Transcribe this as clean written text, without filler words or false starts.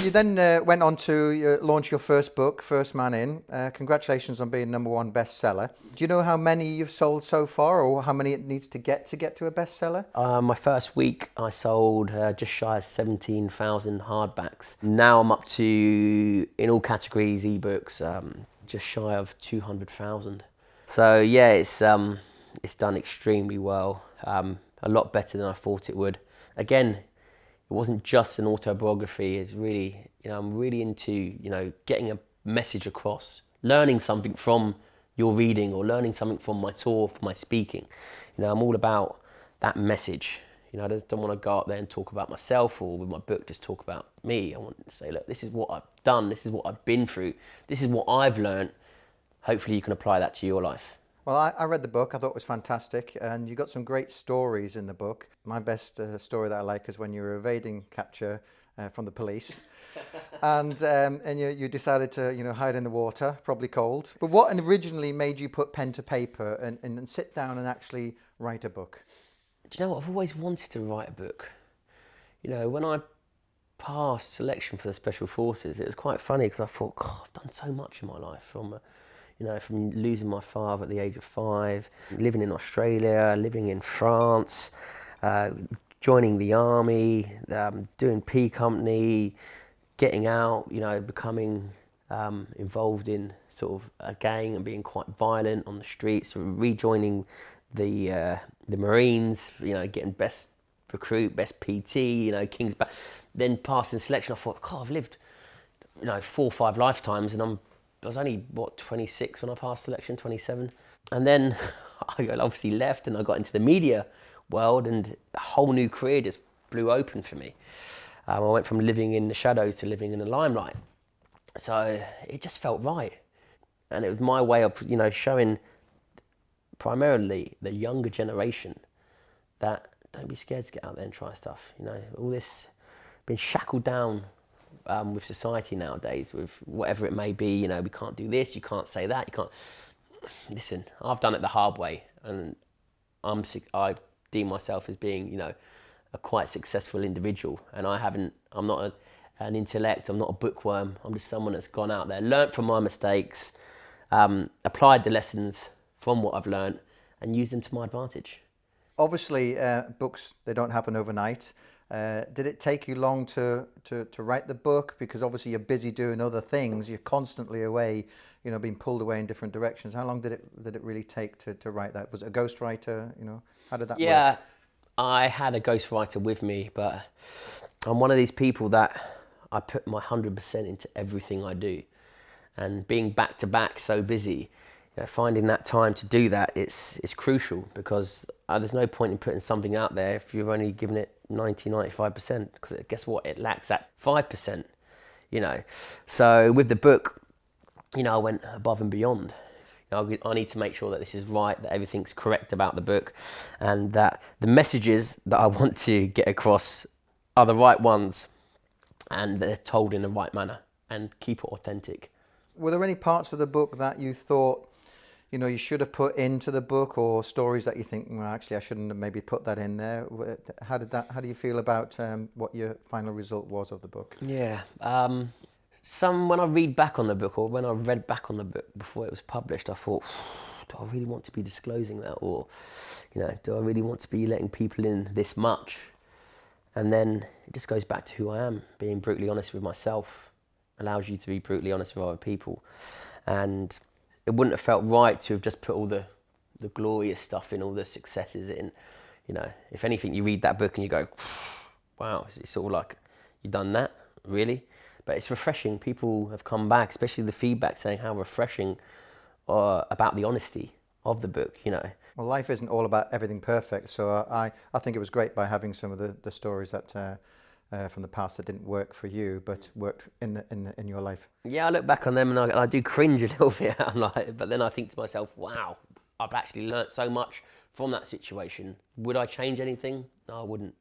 You then went on to launch your first book, First Man In. Congratulations on being #1 bestseller. Do you know how many you've sold so far, or how many it needs to get to a bestseller? My first week I sold just shy of 17,000 hardbacks. Now I'm up to, in all categories, ebooks, just shy of 200,000. So yeah, it's done extremely well. A lot better than I thought it would. Again, it wasn't just an autobiography. It's really, I'm really into, getting a message across, learning something from your reading or learning something from my tour, from my speaking. I'm all about that message. I just don't want to go up there and talk about myself, or with my book just talk about me. I want to say, look, this is what I've done. This is what I've been through. This is what I've learned. Hopefully you can apply that to your life. Well, I read the book. I thought it was fantastic, and you got some great stories in the book. My best story that I like is when you were evading capture from the police, and you decided to hide in the water, probably cold. But what originally made you put pen to paper and sit down and actually write a book? Do you know what? I've always wanted to write a book. When I passed selection for the Special Forces, it was quite funny because I thought, God, I've done so much in my life, from losing my father at the age of 5, living in Australia, living in France, joining the army, doing P Company, getting out, becoming involved in sort of a gang and being quite violent on the streets, rejoining the Marines, getting best recruit, best PT, King's Back, then passing selection. I thought, God, I've lived, 4 or 5 lifetimes, and I was only, 26 when I passed selection, 27. And then I obviously left and I got into the media world, and a whole new career just blew open for me. I went from living in the shadows to living in the limelight. So it just felt right. And it was my way of, showing primarily the younger generation that don't be scared to get out there and try stuff. All this, being shackled down with society nowadays, with whatever it may be, we can't do this, you can't say that, you can't. Listen, I've done it the hard way, and I deem myself as being, a quite successful individual, and I'm not an intellect, I'm not a bookworm, I'm just someone that's gone out there, learnt from my mistakes, applied the lessons from what I've learnt, and used them to my advantage. Obviously, books, they don't happen overnight. Did it take you long to write the book? Because obviously you're busy doing other things. You're constantly away, being pulled away in different directions. How long did it really take to write that? Was it a ghostwriter? How did that work? Yeah, I had a ghostwriter with me, but I'm one of these people that I put my 100% into everything I do. And being back to back, so busy, finding that time to do that, it's crucial, because there's no point in putting something out there if you've only given it 95%, because guess what, it lacks that 5%, So with the book, I went above and beyond. I need to make sure that this is right, that everything's correct about the book, and that the messages that I want to get across are the right ones, and they're told in the right manner, and keep it authentic. Were there any parts of the book that you thought, you should have put into the book, or stories that you think, well, actually, I shouldn't have maybe put that in there? How do you feel about what your final result was of the book? Yeah, when I read back on the book, or when I read back on the book before it was published, I thought, do I really want to be disclosing that? Or, do I really want to be letting people in this much? And then it just goes back to who I am. Being brutally honest with myself allows you to be brutally honest with other people. And it wouldn't have felt right to have just put all the glorious stuff in, all the successes in. If anything, you read that book and you go, wow, it's sort of like, you've done that, really? But it's refreshing. People have come back, especially the feedback, saying how refreshing about the honesty of the book, Well, life isn't all about everything perfect, so I think it was great by having some of the stories that from the past that didn't work for you, but worked in your life. Yeah, I look back on them and I do cringe a little bit. But then I think to myself, wow, I've actually learnt so much from that situation. Would I change anything? No, I wouldn't.